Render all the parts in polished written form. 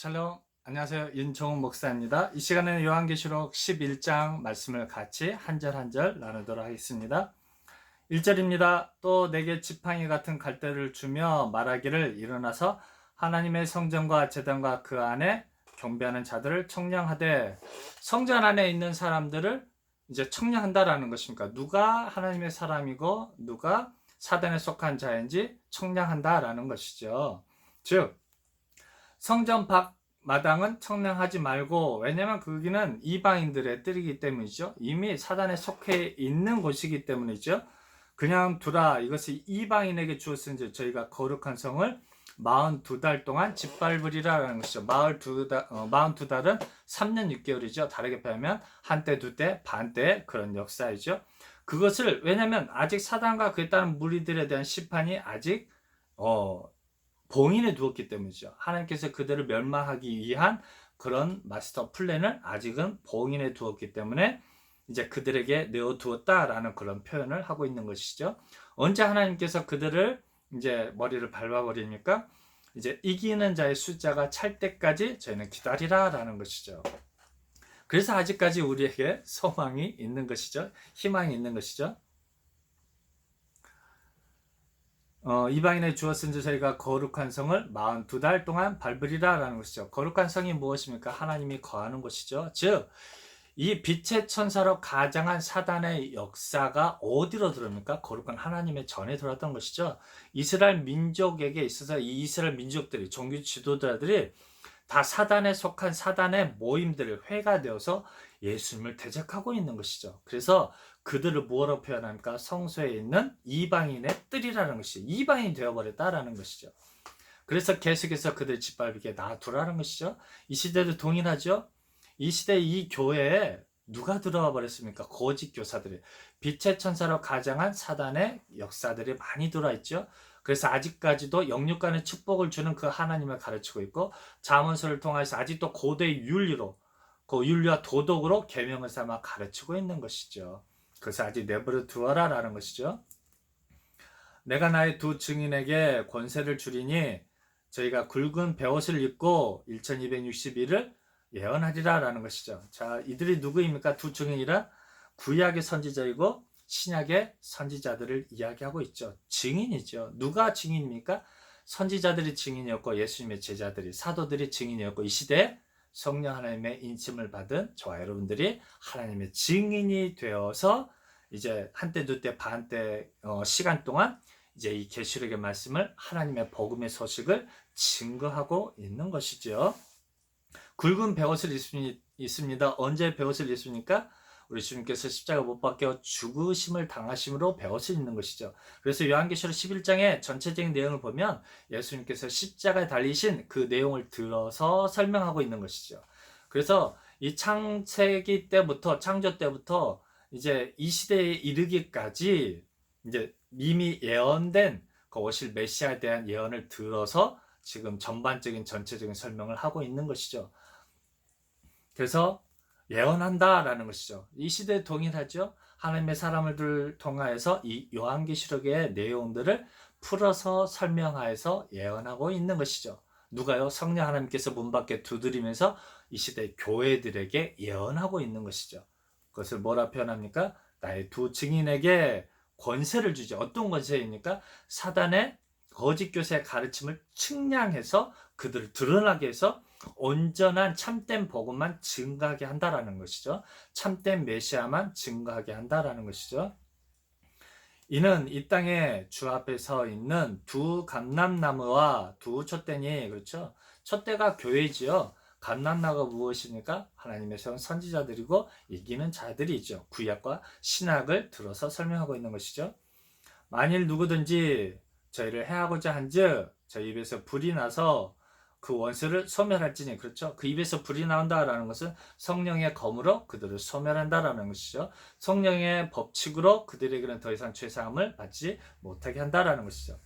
샬롬, 안녕하세요. 윤종훈 목사입니다. 이 시간에는 요한계시록 11장 말씀을 같이 한 절 한 절 나누도록 하겠습니다. 1절입니다. 또 내게 지팡이 같은 갈대를 주며 말하기를 일어나서 하나님의 성전과 제단과 그 안에 경배하는 자들을 청량하되, 성전 안에 있는 사람들을 이제 청량한다라는 것입니까? 누가 하나님의 사람이고 누가 사단에 속한 자인지 청량한다라는 것이죠. 즉 성전 밖 마당은 청량하지 말고, 왜냐면 거기는 이방인들의 뜰이기 때문이죠. 이미 사단에 속해 있는 곳이기 때문이죠. 그냥 두라, 이것이 이방인에게 주었은지 저희가 거룩한 성을 42달 동안 짓밟으리라는 것이죠. 42달은 3년 6개월이죠. 다르게 표현하면 한때 두때 반때 그런 역사이죠. 그것을, 왜냐면 아직 사단과 그에 따른 무리들에 대한 심판이 아직 봉인해 두었기 때문이죠. 하나님께서 그들을 멸망하기 위한 그런 마스터 플랜을 아직은 봉인해 두었기 때문에 이제 그들에게 내어두었다라는 그런 표현을 하고 있는 것이죠. 언제 하나님께서 그들을 이제 머리를 밟아버리니까, 이제 이기는 자의 숫자가 찰 때까지 저희는 기다리라라는 것이죠. 그래서 아직까지 우리에게 소망이 있는 것이죠. 희망이 있는 것이죠. 이방인에 주었은지 저희가 거룩한 성을 42달 동안 밟으리라 라는 것이죠. 거룩한 성이 무엇입니까? 하나님이 거하는 곳이죠. 즉, 이 빛의 천사로 가장한 사단의 역사가 어디로 들어옵니까? 거룩한 하나님의 전에 들어왔던 것이죠. 이스라엘 민족에게 있어서 이 이스라엘 민족들이, 종교 지도자들이 다 사단에 속한 사단의 모임들을 회가 되어서 예수님을 대적하고 있는 것이죠. 그래서 그들을 뭐로 표현합니까? 성소에 있는 이방인의 뜰이라는 것이, 이방인이 되어버렸다라는 것이죠. 그래서 계속해서 그들 짓밟게 놔두라는 것이죠. 이 시대도 동일하죠. 이 시대 이 교회에 누가 들어와 버렸습니까? 거짓 교사들이, 빛의 천사로 가장한 사단의 역사들이 많이 들어와 있죠. 그래서 아직까지도 영육간의 축복을 주는 그 하나님을 가르치고 있고, 잠언서를 통해서 아직도 고대 윤리로, 그 윤리와 도덕으로 계명을 삼아 가르치고 있는 것이죠. 그래서 아직 내버려 두어라 라는 것이죠. 내가 나의 두 증인에게 권세를 주리니 저희가 굵은 베옷을 입고 1260일을 예언하리라 라는 것이죠. 자, 이들이 누구입니까? 두 증인이라 구약의 선지자이고 신약의 선지자들을 이야기하고 있죠. 증인이죠. 누가 증인입니까? 선지자들이 증인이었고 예수님의 제자들이, 사도들이 증인이었고, 이 시대에 성령 하나님의 인침을 받은 저와 여러분들이 하나님의 증인이 되어서 이제 한때 두때 반때 시간 동안 이제 이 계시록의 말씀을, 하나님의 복음의 소식을 증거하고 있는 것이죠. 굵은 베옷을 입습니다. 언제 베옷을 입습니까? 우리 주님께서 십자가 못 박혀 죽으심을 당하심으로 베옷을 입는 것이죠. 그래서 요한계시록 11장의 전체적인 내용을 보면 예수님께서 십자가에 달리신 그 내용을 들어서 설명하고 있는 것이죠. 그래서 이 창세기 때부터, 창조 때부터 이제 이 시대에 이르기까지 이제 이미 예언된 그 오실 메시아에 대한 예언을 들어서 지금 전반적인 전체적인 설명을 하고 있는 것이죠. 그래서 예언한다라는 것이죠. 이 시대에 동일하죠. 하나님의 사람을 통하여서 이 요한계시록의 내용들을 풀어서 설명하여서 예언하고 있는 것이죠. 누가요? 성령 하나님께서 문 밖에 두드리면서 이 시대 교회들에게 예언하고 있는 것이죠. 그것을 뭐라 표현합니까? 나의 두 증인에게 권세를 주죠. 어떤 권세입니까? 사단의 거짓 교사의 가르침을 측량해서 그들을 드러나게 해서 온전한 참된 복음만 증거하게 한다라는 것이죠. 참된 메시아만 증거하게 한다라는 것이죠. 이는 이 땅에 주 앞에 서 있는 두 감람나무와 두 촛대니, 그렇죠? 촛대가 교회지요. 감람나무가 무엇입니까? 하나님의 세운 선지자들이고 이기는 자들이죠. 구약과 신약을 들어서 설명하고 있는 것이죠. 만일 누구든지 저희를 해하고자 한즉 저희 입에서 불이 나서 그 원수를 소멸할지니, 그렇죠? 그 입에서 불이 나온다라는 것은 성령의 검으로 그들을 소멸한다라는 것이죠. 성령의 법칙으로 그들에게는 더 이상 죄사함을 받지 못하게 한다라는 것이죠.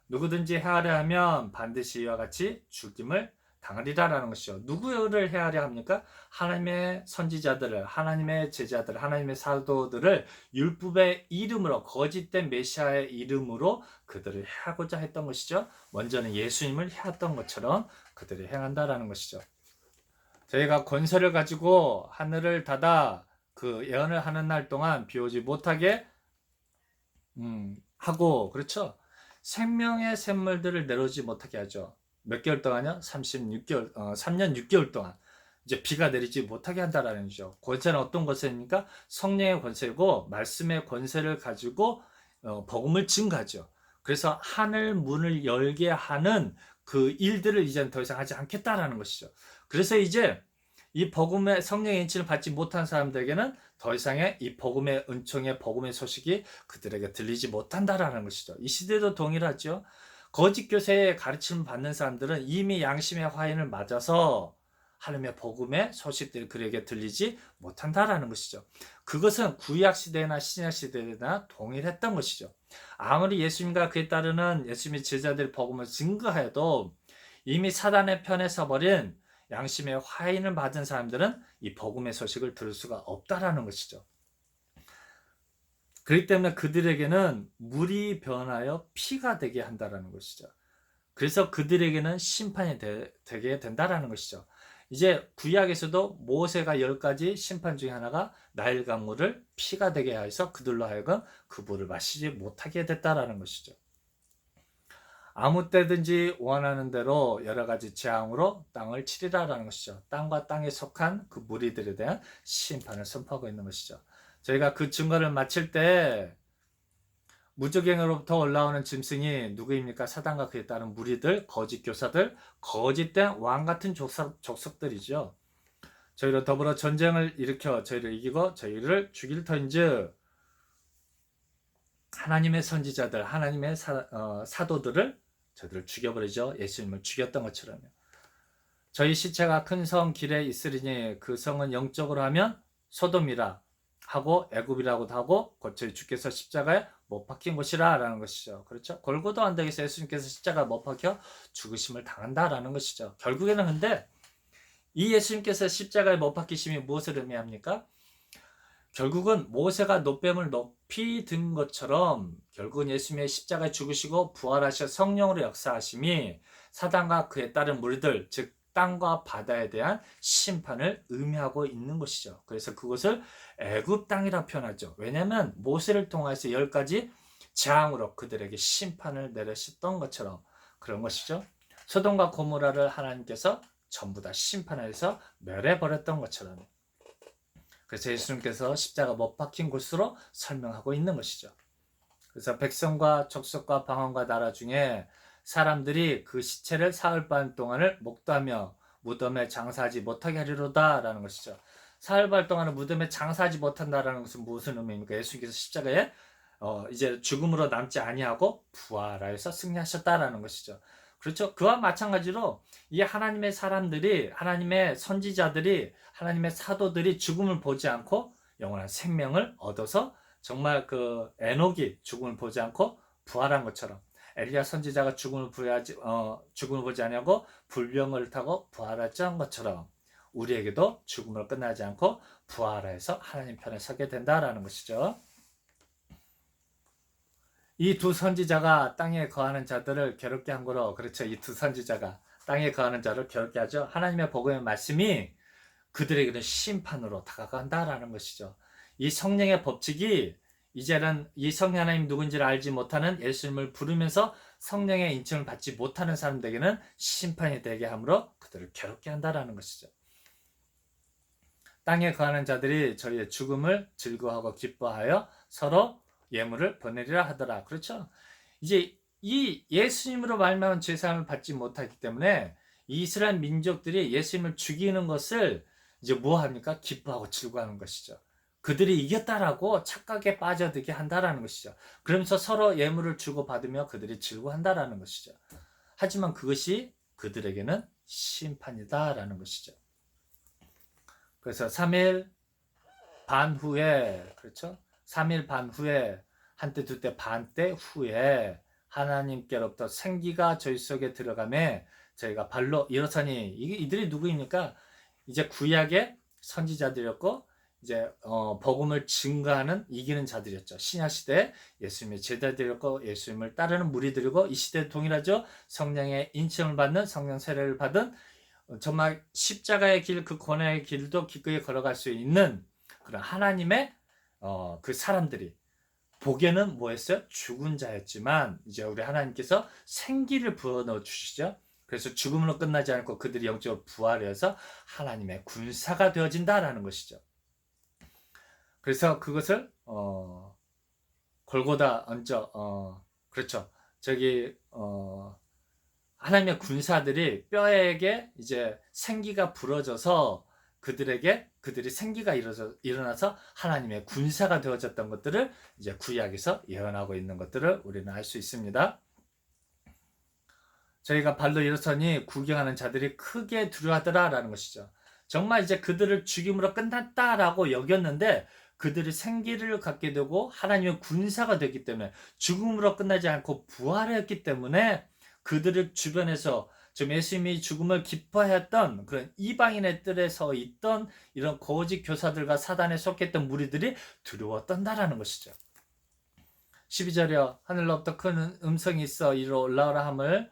누구든지 해하려 하면 반드시 이와 같이 죽임을 당하리라라는 것이죠. 누구를 해하려 합니까? 하나님의 선지자들을, 하나님의 제자들을, 하나님의 사도들을 율법의 이름으로, 거짓된 메시아의 이름으로 그들을 해하고자 했던 것이죠. 먼저는 예수님을 해했던 것처럼 그들이 행한다라는 것이죠. 저희가 권세를 가지고 하늘을 닫아 그 예언을 하는 날 동안 비 오지 못하게 하고, 그렇죠? 생명의 샘물들을 내려오지 못하게 하죠. 몇 개월 동안요? 36개월, 3년 6개월 동안 이제 비가 내리지 못하게 한다라는 거죠. 권세는 어떤 권세입니까? 성령의 권세고 말씀의 권세를 가지고 복음을 증가하죠. 그래서 하늘 문을 열게 하는 그 일들을 이제는 더 이상 하지 않겠다라는 것이죠. 그래서 이제 이 복음의 성령의 인치를 받지 못한 사람들에게는 더 이상의 이 복음의 은총의 복음의 소식이 그들에게 들리지 못한다라는 것이죠. 이 시대도 동일하죠. 거짓 교세의 가르침을 받는 사람들은 이미 양심의 화인을 맞아서 하나님의 복음의 소식들이 그에게 들리지 못한다라는 것이죠. 그것은 구약 시대나 신약 시대나 동일했던 것이죠. 아무리 예수님과 그에 따르는 예수님의 제자들이 복음을 증거해도 이미 사단의 편에 서버린 양심의 화인을 받은 사람들은 이 복음의 소식을 들을 수가 없다라는 것이죠. 그렇기 때문에 그들에게는 물이 변하여 피가 되게 한다라는 것이죠. 그래서 그들에게는 심판이 되게 된다라는 것이죠. 이제 구약에서도 모세가 10가지 심판 중에 하나가 나일 강물을 피가 되게 하여서 그들로 하여금 그 물을 마시지 못하게 됐다라는 것이죠. 아무 때든지 원하는 대로 여러 가지 재앙으로 땅을 치리라라는 것이죠. 땅과 땅에 속한 그 무리들에 대한 심판을 선포하고 있는 것이죠. 저희가 그 증거를 마칠 때 무적행으로부터 올라오는 짐승이 누구입니까? 사단과 그에 따른 무리들, 거짓 교사들, 거짓된 왕 같은 족속들이죠. 저희로 더불어 전쟁을 일으켜 저희를 이기고 저희를 죽일 터인즉 하나님의 선지자들, 하나님의 사도들을 저희들을 죽여버리죠. 예수님을 죽였던 것처럼요. 저희 시체가 큰 성 길에 있으리니 그 성은 영적으로 하면 소돔이라 하고 애굽이라고도 하고 곧 저희 주께서 십자가에 못 박힌 곳이라 라는 것이죠. 그렇죠? 골고다 언덕에서 예수님께서 십자가에 못 박혀 죽으심을 당한다라는 것이죠. 결국에는 근데 이 예수님께서 십자가에 못 박히심이 무엇을 의미합니까? 결국은 모세가 놋뱀을 높이 든 것처럼 결국은 예수님의 십자가에 죽으시고 부활하셔 성령으로 역사하심이 사단과 그에 따른 무리들, 즉 땅과 바다에 대한 심판을 의미하고 있는 것이죠. 그래서 그것을 애굽 땅이라 표현하죠. 왜냐하면 모세를 통해서 10가지 재앙으로 그들에게 심판을 내리셨던 것처럼 그런 것이죠. 소돔과 고모라를 하나님께서 전부 다 심판해서 멸해버렸던 것처럼. 그래서 예수님께서 십자가 못 박힌 곳으로 설명하고 있는 것이죠. 그래서 백성과 족속과 방언과 나라 중에 사람들이 그 시체를 사흘 반 동안을 목도하며 무덤에 장사하지 못하게 하리로다 라는 것이죠. 사흘 반 동안은 무덤에 장사하지 못한다라는 것은 무슨 의미입니까? 예수님께서 십자가에 이제 죽음으로 남지 아니하고 부활하여서 승리하셨다라는 것이죠. 그렇죠. 그와 마찬가지로 이 하나님의 사람들이, 하나님의 선지자들이, 하나님의 사도들이 죽음을 보지 않고 영원한 생명을 얻어서 정말 그 에녹이 죽음을 보지 않고 부활한 것처럼 엘리야 선지자가 죽음을 보지 아니하고 불병을 타고 부활했던 것처럼 우리에게도 죽음을 끝나지 않고 부활해서 하나님 편에 서게 된다라는 것이죠. 이 두 선지자가 땅에 거하는 자들을 괴롭게 한 거로, 그렇죠. 이 두 선지자가 땅에 거하는 자를 괴롭게 하죠. 하나님의 복음의 말씀이 그들에게는 심판으로 다가간다라는 것이죠. 이 성령의 법칙이 이제는 이 성령 하나님 누군지를 알지 못하는 예수님을 부르면서 성령의 인침을 받지 못하는 사람들에게는 심판이 되게 함으로 그들을 괴롭게 한다라는 것이죠. 땅에 거하는 자들이 저희의 죽음을 즐거워하고 기뻐하여 서로 예물을 보내리라 하더라. 그렇죠? 이제 이 예수님으로 말미암은 죄사함을 받지 못하기 때문에 이스라엘 민족들이 예수님을 죽이는 것을 이제 뭐 합니까? 기뻐하고 즐거워하는 것이죠. 그들이 이겼다라고 착각에 빠져들게 한다라는 것이죠. 그러면서 서로 예물을 주고받으며 그들이 즐거워한다라는 것이죠. 하지만 그것이 그들에게는 심판이다라는 것이죠. 그래서 3일 반 후에, 그렇죠? 3일 반 후에, 한때 두때 반때 후에 하나님께로부터 생기가 저희 속에 들어가매 저희가 발로 일어서니, 이들이 누구입니까? 이제 구약의 선지자들이었고 이제 복음을 증거하는 이기는 자들이었죠. 신약 시대에 예수님의 제자들이었고 예수님을 따르는 무리들이고 이 시대 동일하죠. 성령의 인침을 받는 성령 세례를 받은 정말 십자가의 길, 그 고난의 길도 기꺼이 걸어갈 수 있는 그런 하나님의 그 사람들이 보기에는 뭐였어요? 죽은 자였지만 이제 우리 하나님께서 생기를 부어넣어 주시죠. 그래서 죽음으로 끝나지 않고 그들이 영적으로 부활해서 하나님의 군사가 되어진다라는 것이죠. 그래서 그것을 골고다 얹어 그렇죠. 저기 하나님의 군사들이 뼈에게 이제 생기가 불어져서 그들이 생기가 일어나서 하나님의 군사가 되어졌던 것들을 이제 구약에서 예언하고 있는 것들을 우리는 알 수 있습니다. 저희가 발로 일어서니 구경하는 자들이 크게 두려워하더라라는 것이죠. 정말 이제 그들을 죽임으로 끝났다라고 여겼는데 그들이 생기를 갖게 되고 하나님의 군사가 되기 때문에 죽음으로 끝나지 않고 부활했기 때문에 그들을 주변에서 지금 예수님이 죽음을 기뻐했던 그런 이방인의 뜰에 서 있던 이런 거짓 교사들과 사단에 속했던 무리들이 두려워 떤다라는 것이죠. 12절에 하늘로부터 큰 음성이 있어 이리로 올라오라 함을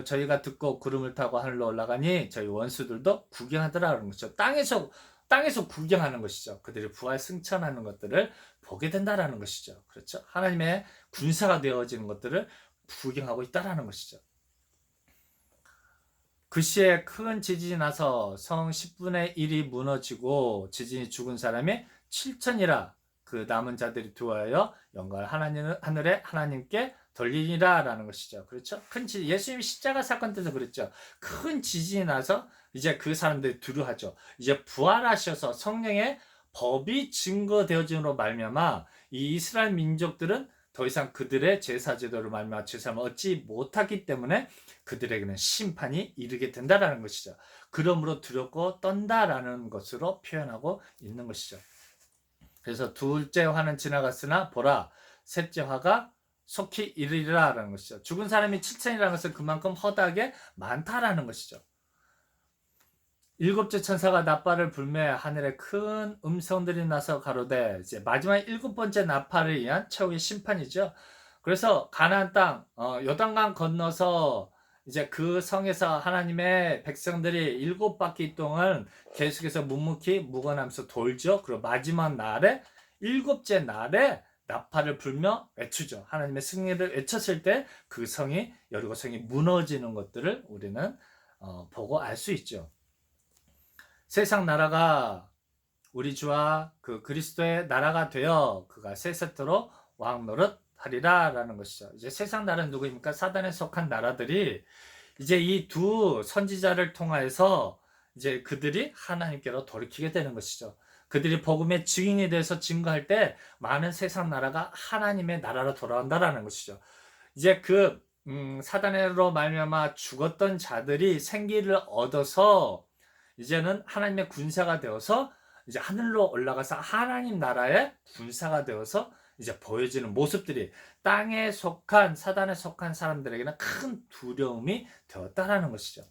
저희가 듣고 구름을 타고 하늘로 올라가니 저희 원수들도 구경하더라는 것이죠. 땅에서 구경하는 것이죠. 그들이 부활 승천하는 것들을 보게 된다라는 것이죠. 그렇죠? 하나님의 군사가 되어지는 것들을 구경하고 있다라는 것이죠. 그 시에 큰 지진이 나서 성 10분의 1이 무너지고 지진이 죽은 사람이 7천이라 그 남은 자들이 두어하여 영광을 하늘에 하나님께 돌리니라라는 것이죠. 그렇죠? 큰 지진, 예수님 십자가 사건 때도 그랬죠. 큰 지진이 나서 이제 그 사람들이 두려워하죠. 이제 부활하셔서 성령의 법이 증거되어짐으로 말미암아 이 이스라엘 민족들은 더 이상 그들의 제사 제도를 말미암아 제사를 얻지 못하기 때문에 그들에게는 심판이 이르게 된다라는 것이죠. 그러므로 두렵고 떤다라는 것으로 표현하고 있는 것이죠. 그래서 둘째 화는 지나갔으나 보라 셋째 화가 속히 이르리라라는 것이죠. 죽은 사람이 7천이라는 것은 그만큼 허다하게 많다라는 것이죠. 일곱째 천사가 나팔을 불매 하늘에 큰 음성들이 나서 가로되 이제 마지막 일곱 번째 나팔을 위한 최후의 심판이죠. 그래서 가나안 땅 요단강 건너서 이제 그 성에서 하나님의 백성들이 일곱 바퀴 동안 계속해서 묵묵히 묵어나면서 돌죠. 그리고 마지막 날에 일곱째 날에 나팔을 불며 외치죠. 하나님의 승리를 외쳤을 때 그 성이 여리고 성이 무너지는 것들을 우리는 보고 알 수 있죠. 세상 나라가 우리 주와 그 그리스도의 나라가 되어 그가 세세토록 왕 노릇 하리라 라는 것이죠. 이제 세상 나라는 누구입니까? 사단에 속한 나라들이 이제 이 두 선지자를 통하여서 이제 그들이 하나님께로 돌이키게 되는 것이죠. 그들이 복음의 증인이 돼서 증거할 때 많은 세상 나라가 하나님의 나라로 돌아온다라는 것이죠. 이제 그 사단으로 말미암아 죽었던 자들이 생기를 얻어서 이제는 하나님의 군사가 되어서 이제 하늘로 올라가서 하나님 나라의 군사가 되어서 이제 보여지는 모습들이 땅에 속한 사단에 속한 사람들에게는 큰 두려움이 되었다라는 것이죠.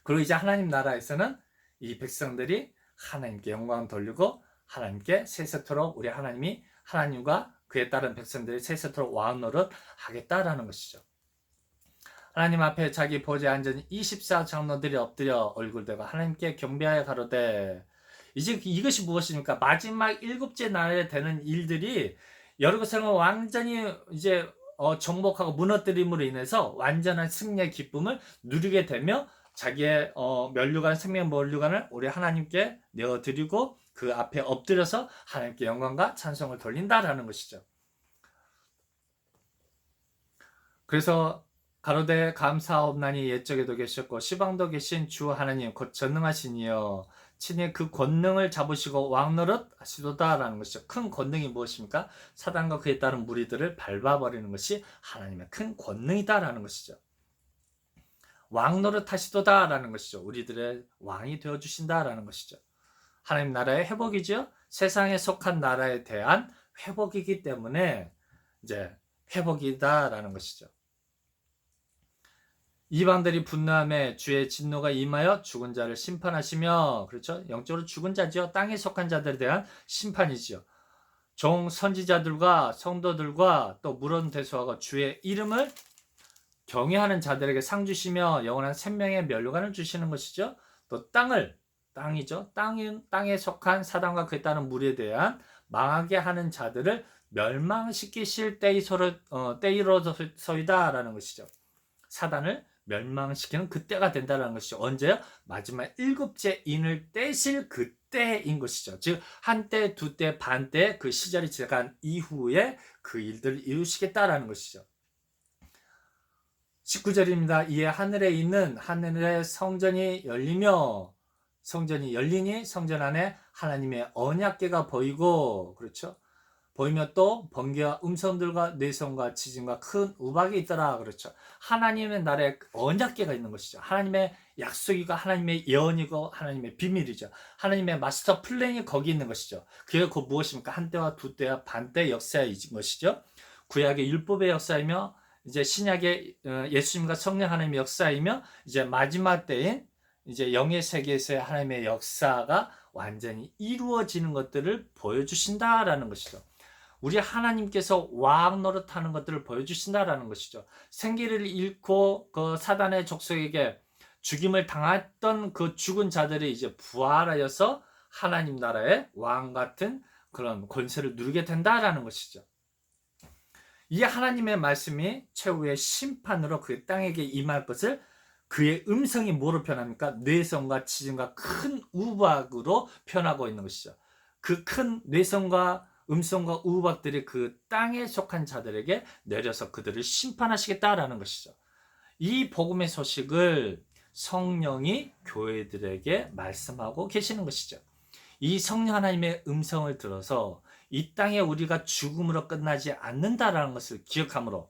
그리고 이제 하나님 나라에서는 이 백성들이 하나님께 영광 돌리고 하나님께 세세토록 우리 하나님이 하나님과 그에 따른 백성들이 세세토록 왕 노릇 하겠다라는 것이죠. 하나님 앞에 자기 보좌에 앉은 24 장로들이 엎드려 얼굴대고 하나님께 경배하여 가로되 이제 이것이 무엇입니까? 마지막 일곱째 날에 되는 일들이 여리고성을 완전히 이제 정복하고 무너뜨림으로 인해서 완전한 승리의 기쁨을 누리게 되며 자기의 면류관 생명 면류관을 우리 하나님께 내어드리고 그 앞에 엎드려서 하나님께 영광과 찬송을 돌린다라는 것이죠. 그래서 가로되 감사하옵나니 옛적에도 계셨고 시방도 계신 주 하나님 곧 전능하신 이여 친히 그 권능을 잡으시고 왕노릇 하시도다라는 것이죠. 큰 권능이 무엇입니까? 사단과 그에 따른 무리들을 밟아버리는 것이 하나님의 큰 권능이다라는 것이죠. 왕노릇 하시도다라는 것이죠. 우리들의 왕이 되어주신다라는 것이죠. 하나님 나라의 회복이죠. 세상에 속한 나라에 대한 회복이기 때문에 이제 회복이다라는 것이죠. 이방들이 분노함에 주의 진노가 임하여 죽은 자를 심판하시며, 그렇죠? 영적으로 죽은 자지요. 땅에 속한 자들에 대한 심판이지요. 종 선지자들과 성도들과 또 물론 대소하고 주의 이름을 경외하는 자들에게 상 주시며 영원한 생명의 면류관을 주시는 것이죠. 또 땅이죠. 땅에 속한 사단과 그에 따른 무리에 대한 망하게 하는 자들을 멸망시키실 때이로서이다라는 것이죠. 사단을 멸망시키는 그때가 된다는 것이죠. 언제요? 마지막 일곱째 인을 떼실 그때인 것이죠. 즉 한때, 두때, 반때 그 시절이 지나간 이후에 그 일들을 이루시겠다라는 것이죠. 19절입니다. 이에 하늘의 성전이 열리니 성전 안에 하나님의 언약궤가 보이고, 그렇죠? 보이며 또 번개와 음성들과 뇌성과 지진과 큰 우박이 있더라. 그렇죠? 하나님의 나라에 언약궤가 있는 것이죠. 하나님의 약속이고 하나님의 예언이고 하나님의 비밀이죠. 하나님의 마스터 플랜이 거기 있는 것이죠. 그게 곧 무엇입니까? 한때와 두때와 반때 역사인 것이죠. 구약의 율법의 역사이며 이제 신약의 예수님과 성령 하나님의 역사이며 이제 마지막 때인 이제 영의 세계에서의 하나님의 역사가 완전히 이루어지는 것들을 보여주신다라는 것이죠. 우리 하나님께서 왕 노릇하는 것들을 보여주신다라는 것이죠. 생기를 잃고 그 사단의 족속에게 죽임을 당했던 그 죽은 자들이 이제 부활하여서 하나님 나라의 왕 같은 그런 권세를 누리게 된다라는 것이죠. 이 하나님의 말씀이 최후의 심판으로 그 땅에게 임할 것을 그의 음성이 뭐로 표현합니까? 뇌성과 지진과 큰 우박으로 표현하고 있는 것이죠. 그 큰 뇌성과 음성과 우박들이 그 땅에 속한 자들에게 내려서 그들을 심판하시겠다라는 것이죠. 이 복음의 소식을 성령이 교회들에게 말씀하고 계시는 것이죠. 이 성령 하나님의 음성을 들어서 이 땅에 우리가 죽음으로 끝나지 않는다라는 것을 기억함으로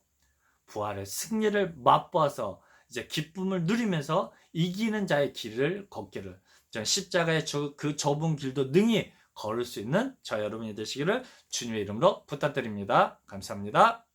부활의 승리를 맛보아서 이제 기쁨을 누리면서 이기는 자의 길을 걷기를, 십자가의 그 좁은 길도 능히 걸을 수 있는 저 여러분이 되시기를 주님의 이름으로 부탁드립니다. 감사합니다.